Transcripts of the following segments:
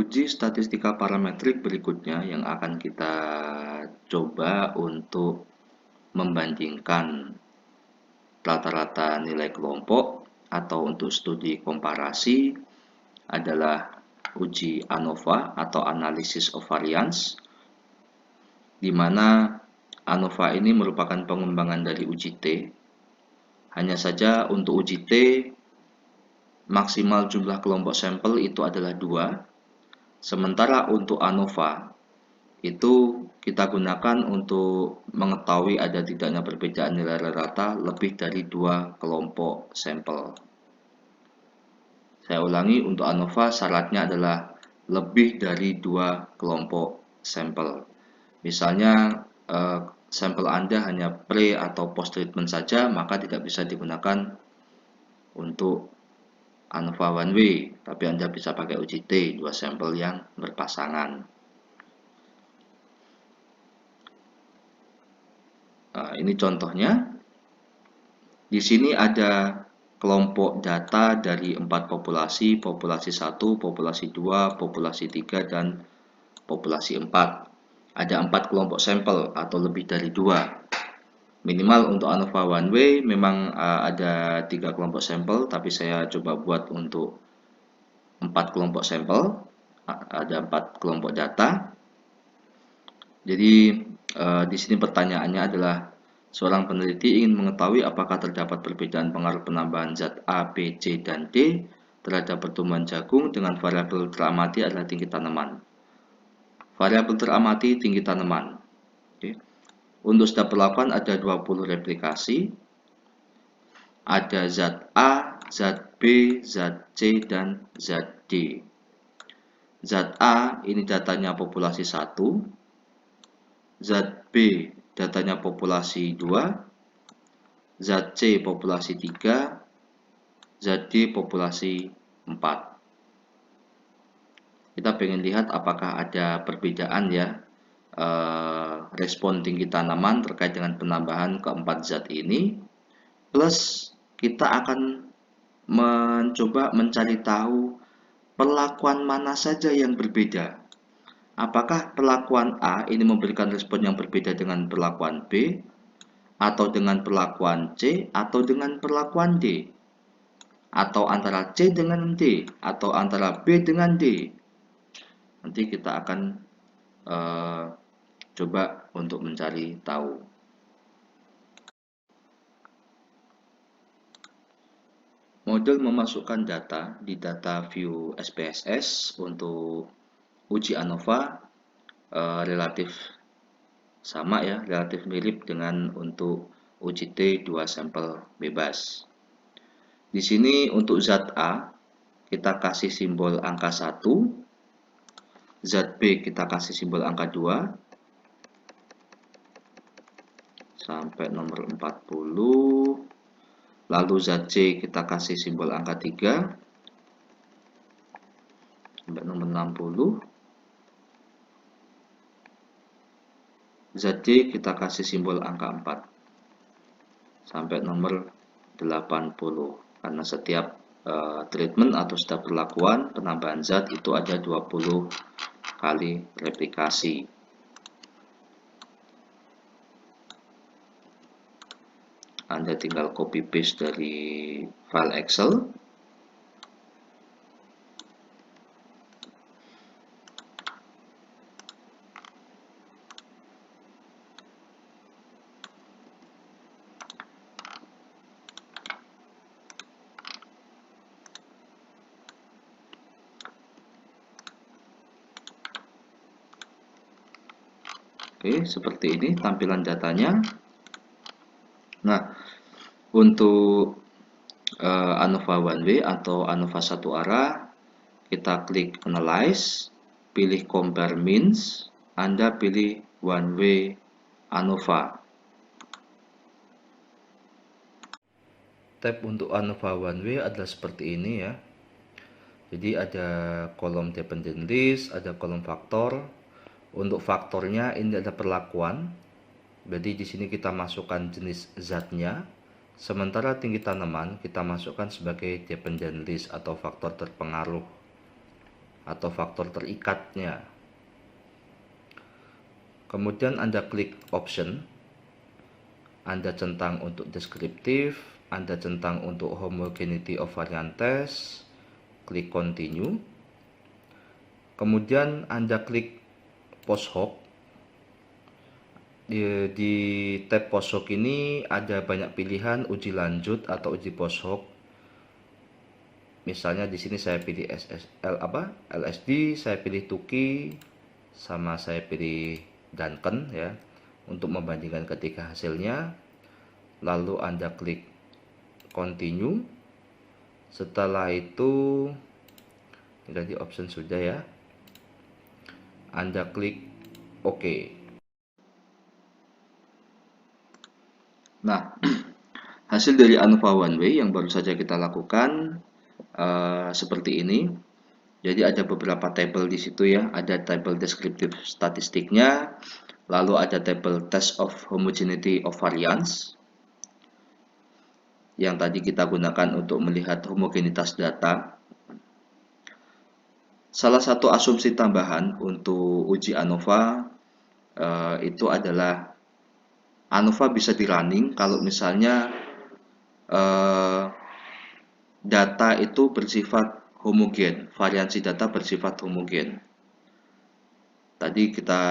Uji statistika parametrik berikutnya yang akan kita coba untuk membandingkan rata-rata nilai kelompok atau untuk studi komparasi adalah uji ANOVA atau Analysis of Variance, di mana ANOVA ini merupakan pengembangan dari uji T. Hanya saja untuk uji T, maksimal jumlah kelompok sampel itu adalah 2. Sementara untuk ANOVA, itu kita gunakan untuk mengetahui ada tidaknya perbedaan nilai rata lebih dari 2 kelompok sampel. Saya ulangi, untuk ANOVA syaratnya adalah lebih dari 2 kelompok sampel. Misalnya sampel Anda hanya pre atau post treatment saja, maka tidak bisa digunakan untuk ANOVA one way, tapi Anda bisa pakai uji T, 2 sampel yang berpasangan. Nah, ini contohnya. Di sini ada kelompok data dari 4 populasi 1, populasi 2, populasi 3, dan populasi 4. Ada 4 kelompok sampel atau lebih dari 2. Minimal untuk ANOVA one way memang ada 3 kelompok sampel, tapi saya coba buat untuk 4 kelompok sampel, ada 4 kelompok data. Jadi di sini pertanyaannya adalah, seorang peneliti ingin mengetahui apakah terdapat perbedaan pengaruh penambahan zat A, B, C, dan D terhadap pertumbuhan jagung dengan variabel teramati adalah tinggi tanaman. Variabel teramati tinggi tanaman. Oke. Untuk setiap perlakuan ada 20 replikasi. Ada zat A, zat B, zat C, dan zat D. Zat A ini datanya populasi 1. Zat B datanya populasi 2, zat C populasi 3, zat D populasi 4. Kita pengen lihat apakah ada perbedaan ya, respon tinggi tanaman terkait dengan penambahan keempat zat ini. Plus kita akan mencoba mencari tahu perlakuan mana saja yang berbeda. Apakah perlakuan A ini memberikan respon yang berbeda dengan perlakuan B, atau dengan perlakuan C, atau dengan perlakuan D, atau antara C dengan D, atau antara B dengan D. Nanti kita akan coba untuk mencari tahu. Model memasukkan data di data view SPSS untuk uji ANOVA relatif sama ya, relatif mirip dengan untuk uji T 2 sampel bebas. Di sini untuk zat A kita kasih simbol angka 1, zat B kita kasih simbol angka 2 sampai nomor 40. Lalu zat C kita kasih simbol angka 3 sampai nomor 60. Zat D kita kasih simbol angka 4 sampai nomor 80. Karena setiap treatment atau setiap perlakuan penambahan zat itu ada 20 kali replikasi. Anda tinggal copy paste dari file Excel. Oke, seperti ini tampilan datanya. Nah, untuk ANOVA one way atau ANOVA satu arah, kita klik Analyze, pilih Compare Means, Anda pilih one way ANOVA. Tab untuk ANOVA one way adalah seperti ini ya. Jadi ada kolom dependent list, ada kolom faktor. Untuk faktornya ini ada perlakuan. Jadi di sini kita masukkan jenis zatnya. Sementara tinggi tanaman kita masukkan sebagai dependent list atau faktor terpengaruh. atau faktor terikatnya. Kemudian Anda klik option, Anda centang untuk deskriptif, Anda centang untuk homogeneity of variant test, klik continue. Kemudian Anda klik post hoc. Di tab post hoc ini ada banyak pilihan uji lanjut atau uji post hoc. Misalnya di sini saya pilih LSD, saya pilih Tuki, sama saya pilih Duncan ya, untuk membandingkan ketiga hasilnya. Lalu Anda klik continue. Setelah itu tadi option sudah ya, Anda klik OK. Nah, hasil dari ANOVA One Way yang baru saja kita lakukan seperti ini. Jadi ada beberapa tabel di situ ya, ada tabel deskriptif statistiknya, lalu ada tabel test of homogeneity of variance yang tadi kita gunakan untuk melihat homogenitas data. Salah satu asumsi tambahan untuk uji ANOVA itu adalah ANOVA bisa di running kalau misalnya data itu bersifat homogen, variansi data bersifat homogen. Tadi kita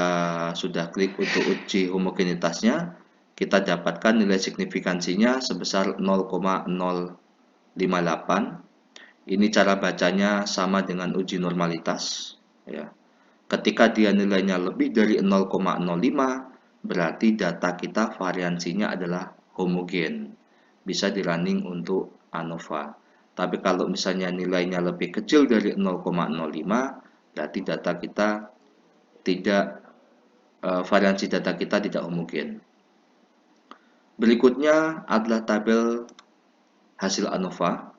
sudah klik untuk uji homogenitasnya, kita dapatkan nilai signifikansinya sebesar 0,058. Ini cara bacanya sama dengan uji normalitas ya. Ketika dia nilainya lebih dari 0,05, berarti data kita variansinya adalah homogen. Bisa di running untuk ANOVA. Tapi kalau misalnya nilainya lebih kecil dari 0,05, berarti data kita tidak variansi data kita tidak homogen. Berikutnya adalah tabel hasil ANOVA.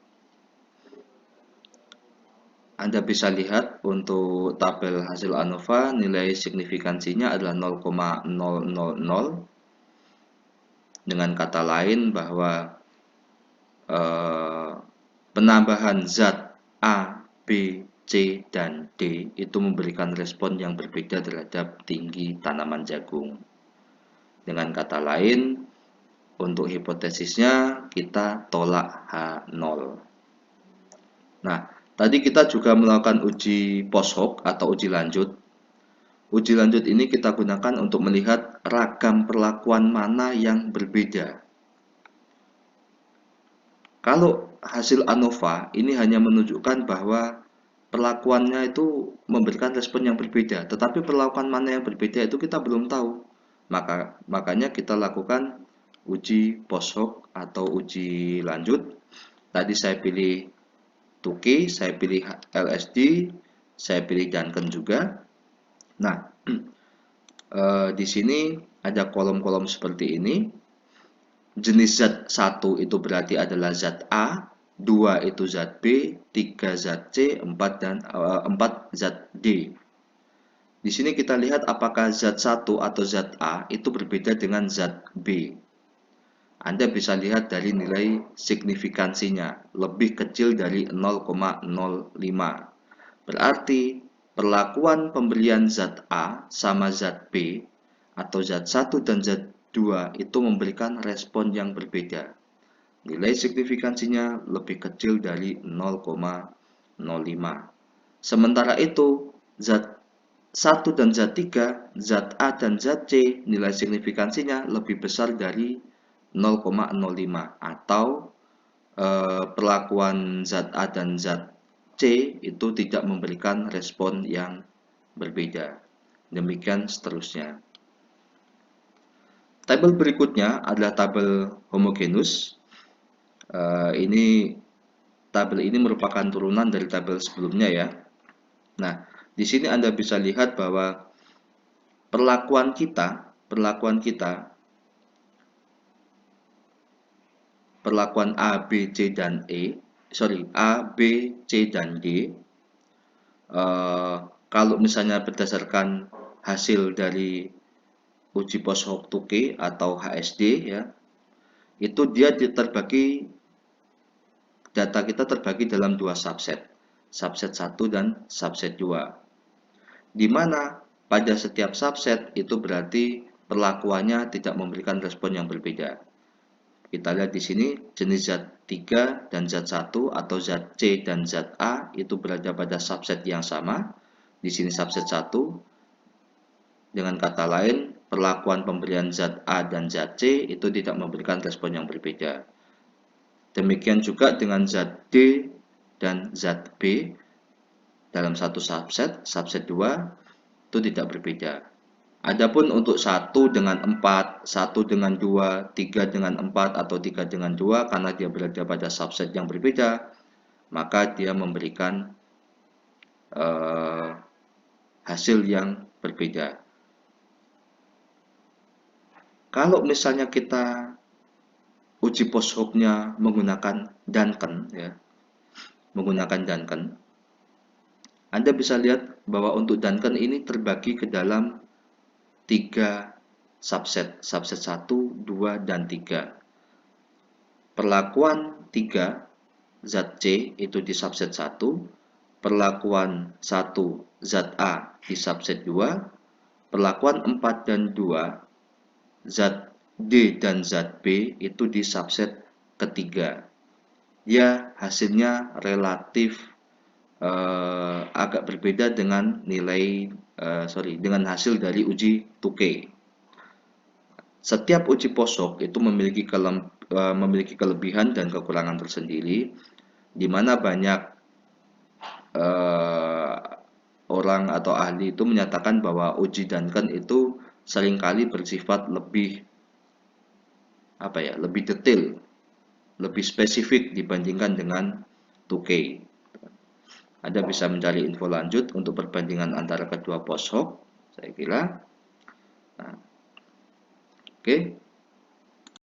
Anda bisa lihat untuk tabel hasil ANOVA, nilai signifikansinya adalah 0,000. Dengan kata lain bahwa penambahan zat A, B, C, dan D itu memberikan respon yang berbeda terhadap tinggi tanaman jagung. Dengan kata lain, untuk hipotesisnya kita tolak H0. Nah, tadi kita juga melakukan uji post hoc atau uji lanjut. Uji lanjut ini kita gunakan untuk melihat ragam perlakuan mana yang berbeda. Kalau hasil ANOVA ini hanya menunjukkan bahwa perlakuannya itu memberikan respon yang berbeda, tetapi perlakuan mana yang berbeda itu kita belum tahu. Makanya kita lakukan uji post hoc atau uji lanjut. Tadi saya pilih Tuki, saya pilih LSD, saya pilih Duncan juga. Nah, di sini ada kolom-kolom seperti ini. Jenis zat 1 itu berarti adalah zat A, 2 itu zat B, 3 zat C, 4 zat D. Di sini kita lihat apakah zat 1 atau zat A itu berbeda dengan zat B. Anda bisa lihat dari nilai signifikansinya, lebih kecil dari 0,05. Berarti perlakuan pemberian zat A sama zat B atau zat 1 dan zat 2 itu memberikan respon yang berbeda. Nilai signifikansinya lebih kecil dari 0,05. Sementara itu, zat 1 dan zat 3, zat A dan zat C, nilai signifikansinya lebih besar dari 0,05 atau perlakuan zat A dan zat C itu tidak memberikan respon yang berbeda. Demikian seterusnya. Tabel berikutnya adalah tabel homogenus. Tabel ini merupakan turunan dari tabel sebelumnya ya. Nah, di sini Anda bisa lihat bahwa perlakuan A, B, C, dan A, B, C, dan D. Kalau misalnya berdasarkan hasil dari uji post hoc Tuki atau HSD ya, itu dia data kita terbagi dalam dua subset. subset 1 dan subset 2. Di mana pada setiap subset itu berarti perlakuannya tidak memberikan respon yang berbeda. Kita lihat di sini jenis zat 3 dan zat 1 atau zat C dan zat A itu berada pada subset yang sama. Di sini subset 1. Dengan kata lain, perlakuan pemberian zat A dan zat C itu tidak memberikan respon yang berbeda. Demikian juga dengan zat D dan zat B dalam satu subset, subset 2 itu tidak berbeda. Adapun untuk 1 dengan 4, 1 dengan 2, 3 dengan 4 atau 3 dengan 2 karena dia berada pada subset yang berbeda, maka dia memberikan hasil yang berbeda. Kalau misalnya kita uji post hoc-nya menggunakan Duncan, ya, menggunakan Duncan, Anda bisa lihat bahwa untuk Duncan ini terbagi ke dalam 3 subset, subset 1, 2, dan 3. Perlakuan 3, zat C itu di subset 1, perlakuan 1, zat A di subset 2, perlakuan 4 dan 2, zat D dan zat B itu di subset ketiga. Ya, hasilnya relatif agak berbeda dengan dengan hasil dari uji 2K. Setiap uji post hoc itu memiliki kelebihan dan kekurangan tersendiri, di mana banyak orang atau ahli itu menyatakan bahwa uji Duncan itu seringkali bersifat lebih detail, lebih spesifik dibandingkan dengan 2K. Anda bisa mencari info lanjut untuk perbandingan antara kedua post hoc, saya kira. Nah, oke.